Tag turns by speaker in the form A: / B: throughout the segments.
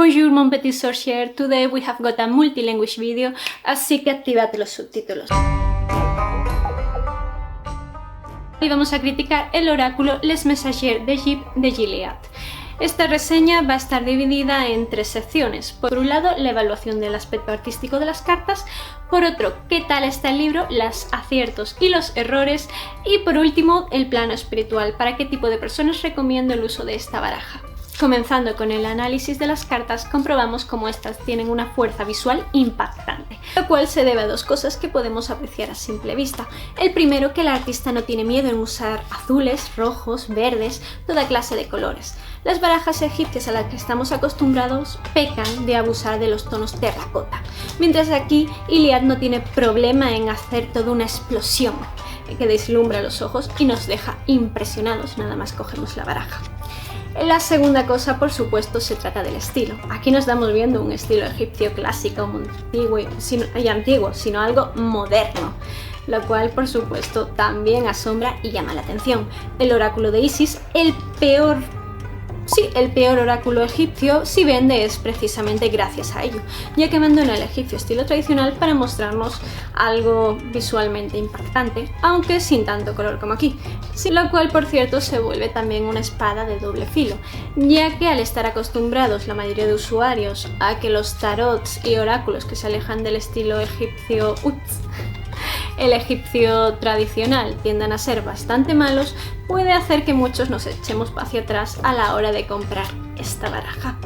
A: Bonjour mon petit sorcier, today we have got a multilanguage video, así que activate los subtítulos. Y vamos a criticar el oráculo Les Messagers d'Égypte de Gilead. Esta reseña va a estar dividida en 3 secciones. Por un lado, la evaluación del aspecto artístico de las cartas. Por otro, qué tal está el libro, los aciertos y los errores. Y por último, el plano espiritual, para qué tipo de personas recomiendo el uso de esta baraja. Comenzando con el análisis de las cartas, comprobamos cómo estas tienen una fuerza visual impactante, lo cual se debe a 2 cosas que podemos apreciar a simple vista. El primero, que el artista no tiene miedo en usar azules, rojos, verdes, toda clase de colores. Las barajas egipcias a las que estamos acostumbrados pecan de abusar de los tonos terracota, mientras aquí Iliad no tiene problema en hacer toda una explosión que deslumbra los ojos y nos deja impresionados nada más cogemos la baraja. La segunda cosa, por supuesto, se trata del estilo. Aquí no estamos viendo un estilo egipcio clásico y antiguo, sino algo moderno, lo cual, por supuesto, también asombra y llama la atención. El oráculo de Isis, el peor oráculo egipcio, si vende es precisamente gracias a ello, ya que abandona el egipcio estilo tradicional para mostrarnos algo visualmente impactante, aunque sin tanto color como aquí, lo cual por cierto se vuelve también una espada de doble filo, ya que al estar acostumbrados la mayoría de usuarios a que los tarots y oráculos que se alejan del estilo egipcio el egipcio tradicional tiendan a ser bastante malos, puede hacer que muchos nos echemos hacia atrás a la hora de comprar esta baraja.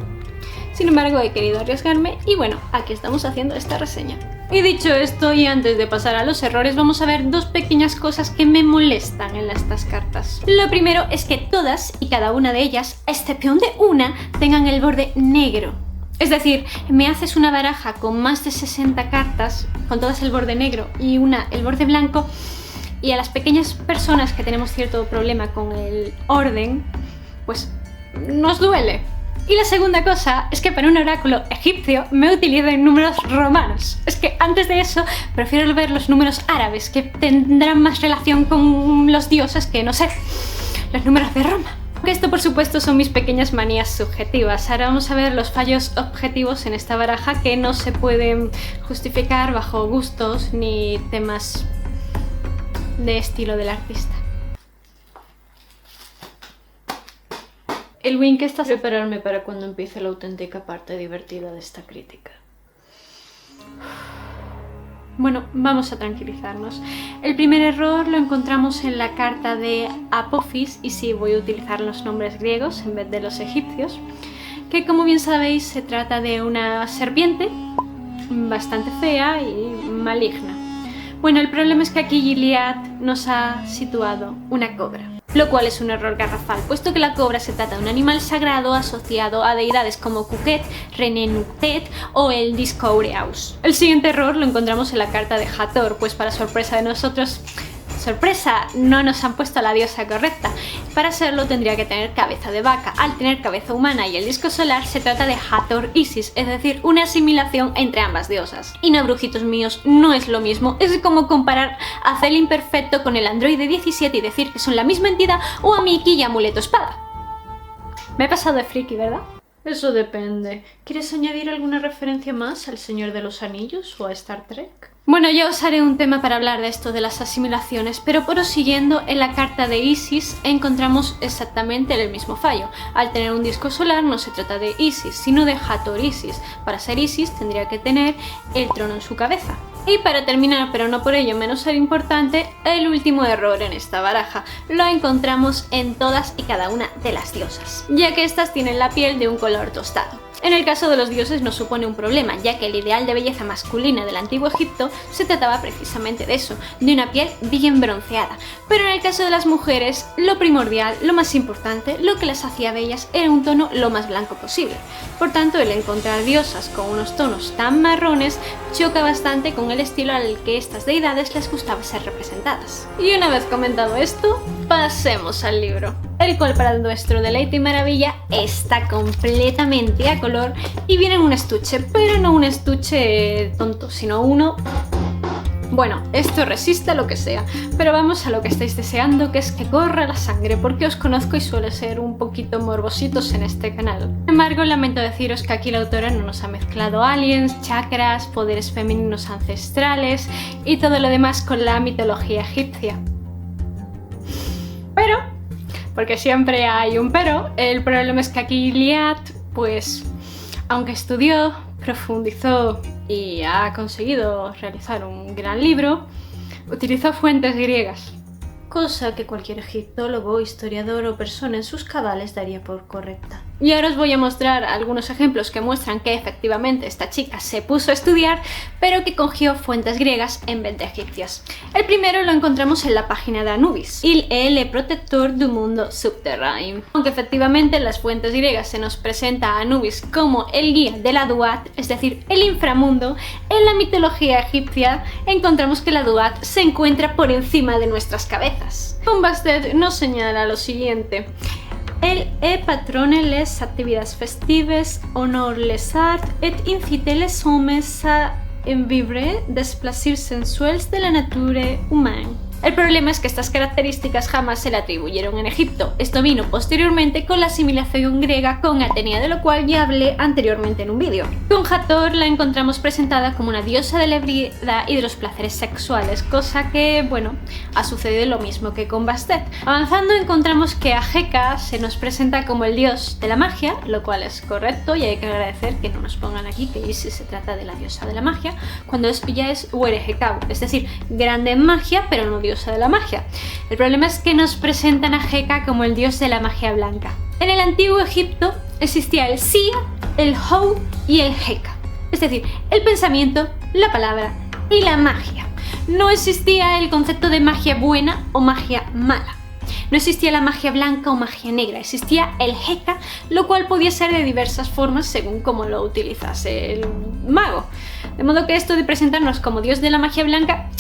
A: Sin embargo, he querido arriesgarme y bueno, aquí estamos haciendo esta reseña. Y dicho esto, y antes de pasar a los errores, vamos a ver 2 pequeñas cosas que me molestan en estas cartas. Lo primero es que todas y cada una de ellas, a excepción de una, tengan el borde negro. Es decir, me haces una baraja con más de 60 cartas, con todas el borde negro y una el borde blanco, y a las pequeñas personas que tenemos cierto problema con el orden, pues nos duele. Y la segunda cosa es que para un oráculo egipcio me utilizan números romanos. Es que antes de eso prefiero ver los números árabes, que tendrán más relación con los dioses que, no sé, los números de Roma. Esto por supuesto son mis pequeñas manías subjetivas. Ahora vamos a ver los fallos objetivos en esta baraja que no se pueden justificar bajo gustos ni temas de estilo del artista. El win que estás...
B: Prepararme para cuando empiece la auténtica parte divertida de esta crítica.
A: Bueno, vamos a tranquilizarnos. El primer error lo encontramos en la carta de Apophis, y sí, voy a utilizar los nombres griegos en vez de los egipcios, que como bien sabéis se trata de una serpiente bastante fea y maligna. Bueno, el problema es que aquí Gilead nos ha situado una cobra, lo cual es un error garrafal, puesto que la cobra se trata de un animal sagrado asociado a deidades como Cuquet, René Nuctet o el Disco Aureus. El siguiente error lo encontramos en la carta de Hathor, pues para sorpresa de nosotros, sorpresa, no nos han puesto a la diosa correcta. Para serlo tendría que tener cabeza de vaca. Al tener cabeza humana y el disco solar, se trata de Hathor Isis, es decir, una asimilación entre ambas diosas. Y no, brujitos míos, no es lo mismo. Es como comparar a Cell Imperfecto con el Androide 17 y decir que son la misma entidad, o a Mickey y Amuleto Espada. Me he pasado de friki, ¿verdad?
B: Eso depende. ¿Quieres añadir alguna referencia más al Señor de los Anillos o a Star Trek?
A: Bueno, ya os haré un tema para hablar de esto de las asimilaciones, pero prosiguiendo, en la carta de Isis encontramos exactamente el mismo fallo. Al tener un disco solar no se trata de Isis, sino de Hathor Isis. Para ser Isis tendría que tener el trono en su cabeza. Y para terminar, pero no por ello menos ser importante, el último error en esta baraja lo encontramos en todas y cada una de las diosas, ya que estas tienen la piel de un color tostado. En el caso de los dioses no supone un problema, ya que el ideal de belleza masculina del antiguo Egipto se trataba precisamente de eso, de una piel bien bronceada. Pero en el caso de las mujeres, lo primordial, lo más importante, lo que las hacía bellas era un tono lo más blanco posible. Por tanto, el encontrar diosas con unos tonos tan marrones choca bastante con el estilo al que estas deidades les gustaba ser representadas. Y una vez comentado esto, pasemos al libro, el cual para nuestro deleite y maravilla está completamente a color y viene en un estuche, pero no un estuche tonto, sino uno Bueno, esto resiste a lo que sea, pero vamos a lo que estáis deseando, que es que corra la sangre, porque os conozco y suele ser un poquito morbositos en este canal. Sin embargo, lamento deciros que aquí la autora no nos ha mezclado aliens, chakras, poderes femeninos ancestrales y todo lo demás con la mitología egipcia. Pero, porque siempre hay un pero, el problema es que aquí Liat, pues, aunque estudió, profundizó y ha conseguido realizar un gran libro, utilizó fuentes griegas.
B: Cosa que cualquier egiptólogo, historiador o persona en sus cabales daría por correcta.
A: Y ahora os voy a mostrar algunos ejemplos que muestran que efectivamente esta chica se puso a estudiar, pero que cogió fuentes griegas en vez de egipcias. El primero lo encontramos en la página de Anubis, el protector del mundo subterráneo. Aunque efectivamente en las fuentes griegas se nos presenta a Anubis como el guía de la Duat, es decir, el inframundo, en la mitología egipcia encontramos que la Duat se encuentra por encima de nuestras cabezas. Bastet nos señala lo siguiente: el patrone les actividades festives, honor les art et incite les hommes a vivre des plaisirs sensuels de la nature humaine. El problema es que estas características jamás se le atribuyeron en Egipto. Esto vino posteriormente con la asimilación griega con Atenea, de lo cual ya hablé anteriormente en un vídeo. Con Hathor la encontramos presentada como una diosa de la ebriedad y de los placeres sexuales, cosa que, bueno, ha sucedido lo mismo que con Bastet. Avanzando encontramos que a Heka se nos presenta como el dios de la magia, lo cual es correcto y hay que agradecer que no nos pongan aquí que Isis se trata de la diosa de la magia, cuando ya es Uerehekau, es decir, grande en magia pero no diosa de la magia. El problema es que nos presentan a Heka como el dios de la magia blanca. En el antiguo Egipto existía el Sia, el Hou y el Heka, es decir, el pensamiento, la palabra y la magia. No existía el concepto de magia buena o magia mala. No existía la magia blanca o magia negra, existía el Heka, lo cual podía ser de diversas formas según cómo lo utilizase el mago. De modo que esto de presentarnos como dios de la magia blanca,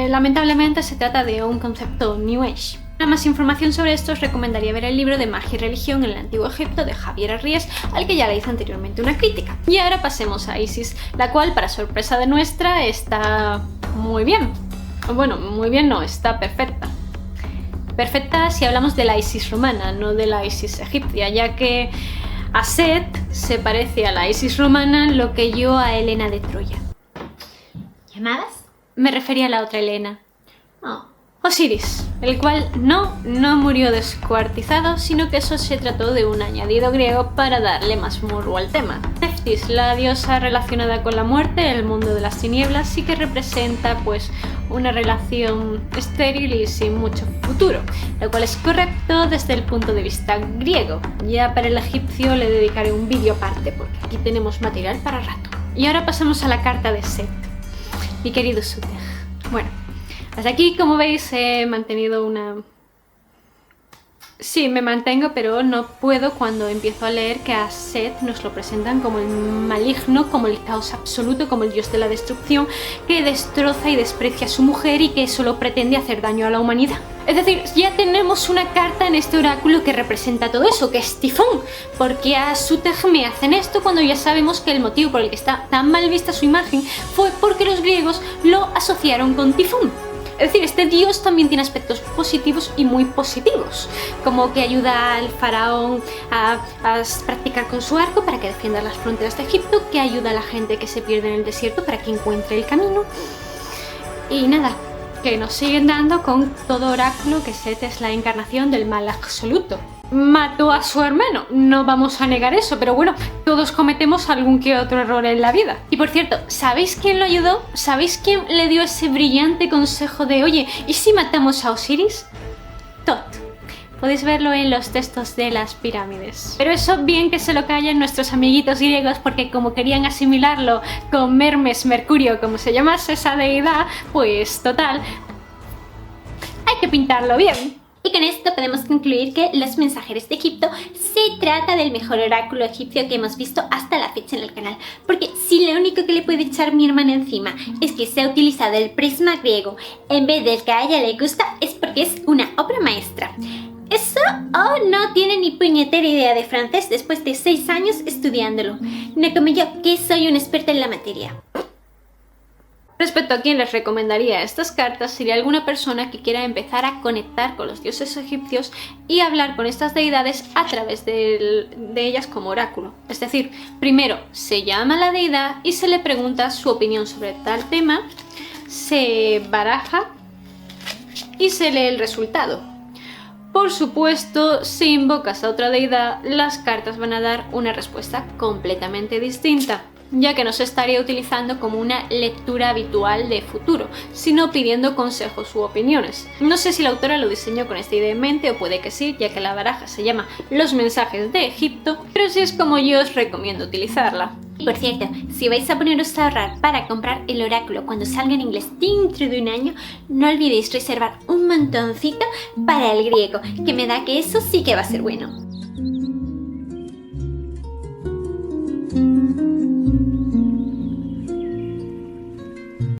A: lamentablemente se trata de un concepto New Age. Para más información sobre esto os recomendaría ver el libro de Magia y Religión en el Antiguo Egipto de Javier Arries, al que ya le hice anteriormente una crítica. Y ahora pasemos a Isis, la cual, para sorpresa de nuestra, está muy bien. Bueno, muy bien no, está perfecta. Perfecta si hablamos de la Isis romana, no de la Isis egipcia, ya que a Set se parece a la Isis romana lo que yo a Helena de Troya.
B: ¿Llamadas?
A: Me refería a la otra Helena. Osiris, el cual no murió descuartizado, sino que eso se trató de un añadido griego para darle más morbo al tema. Neftis, la diosa relacionada con la muerte, el mundo de las tinieblas, sí que representa pues una relación estéril y sin mucho futuro, lo cual es correcto desde el punto de vista griego. Ya para el egipcio le dedicaré un vídeo aparte porque aquí tenemos material para rato. Y ahora pasamos a la carta de Set, mi querido Suter. Bueno, hasta aquí, como veis, he mantenido una... Sí, me mantengo, pero no puedo cuando empiezo a leer que a Set nos lo presentan como el maligno, como el caos absoluto, como el dios de la destrucción, que destroza y desprecia a su mujer y que solo pretende hacer daño a la humanidad. Es decir, ya tenemos una carta en este oráculo que representa todo eso, que es Tifón. ¿Por qué a Suter me hacen esto cuando ya sabemos que el motivo por el que está tan mal vista su imagen fue porque los griegos lo asociaron con Tifón? Es decir, este dios también tiene aspectos positivos y muy positivos, como que ayuda al faraón a practicar con su arco para que defienda las fronteras de Egipto, que ayuda a la gente que se pierde en el desierto para que encuentre el camino. Y nada, que nos siguen dando con todo oráculo que Set es la encarnación del mal absoluto. Mató a su hermano, no vamos a negar eso, pero bueno, todos cometemos algún que otro error en la vida. Y por cierto, ¿sabéis quién lo ayudó? ¿Sabéis quién le dio ese brillante consejo de oye, ¿y si matamos a Osiris? Tot. Podéis verlo en los textos de las pirámides. Pero eso bien que se lo callen nuestros amiguitos griegos, porque como querían asimilarlo con Hermes Mercurio, como se llamase esa deidad, pues total, hay que pintarlo bien.
C: Y con esto podemos concluir que Los Mensajeros de Egipto se trata del mejor oráculo egipcio que hemos visto hasta la fecha en el canal. Porque si lo único que le puede echar mi hermana encima es que se ha utilizado el prisma griego en vez del que a ella le gusta, es porque es una obra maestra. Eso no tiene ni puñetera idea de francés después de 6 años estudiándolo. No como yo, que soy una experta en la materia.
A: Respecto a quién les recomendaría estas cartas, sería alguna persona que quiera empezar a conectar con los dioses egipcios y hablar con estas deidades a través de ellas como oráculo. Es decir, primero se llama a la deidad y se le pregunta su opinión sobre tal tema, se baraja y se lee el resultado. Por supuesto, si invocas a otra deidad, las cartas van a dar una respuesta completamente distinta, ya que no se estaría utilizando como una lectura habitual de futuro, sino pidiendo consejos u opiniones. No sé si la autora lo diseñó con esta idea en mente, o puede que sí, ya que la baraja se llama Los mensajes de Egipto, pero si es como yo, os recomiendo utilizarla.
C: Y por cierto, si vais a poneros a ahorrar para comprar el oráculo cuando salga en inglés dentro de un año, no olvidéis reservar un montoncito para el griego, que me da que eso sí que va a ser bueno.